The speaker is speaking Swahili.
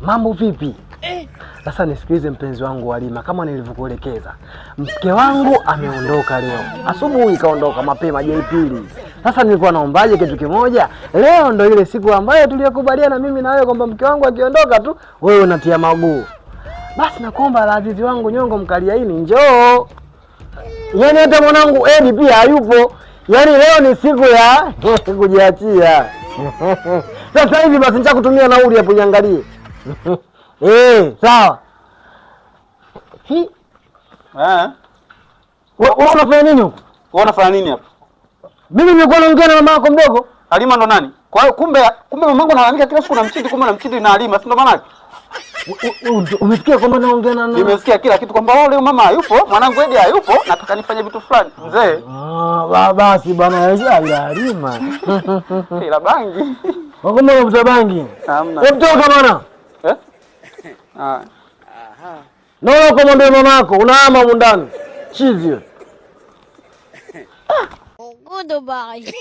Mambo vipi? Sasa nisikilize mpenzi wangu Halima, kama nilivyokuelekeza. Mke wangu ameondoka leo. Asubuhi kaondoka mapema Jumapili. Sasa nilikuwa naombaje kitu kimoja. Leo ndo ile siku ambayo tuliyokubaliana mimi na wewe kwamba mke wangu akiondoka tu wewe unatia maguu. Basi nakuomba Azizi wangu Nyongo Mkaliaini njoo. Yaani hata mwanangu Edi pia hayupo. Yaani leo ni siku ya kujiachia. Sasa hivi basi nitakutumia nauli hapo niangalie. Sawa. Wewe unafanya nini huko? Wewe unafanya nini hapa? Mimi nilikuwa naongea na mama yako mdogo. Halima ndo nani? Kwa hiyo kumbe mamangu analalamika kila siku namchiti, kumbe namchiti na Halima, si ndo maana? Umesikia kwamba naongea na nani? Nimesikia kila kitu kwamba leo mama hayupo, mwanangu Edi hayupo, nataka nifanye vitu fulani. Mzee. Basi bwana Halima. Ila bangi. Wako unavuta bangi? Hamna. Hebu toka bwana. Naona kwa mwambie mama yako unaama huko ndani. Chizi. Goodbye.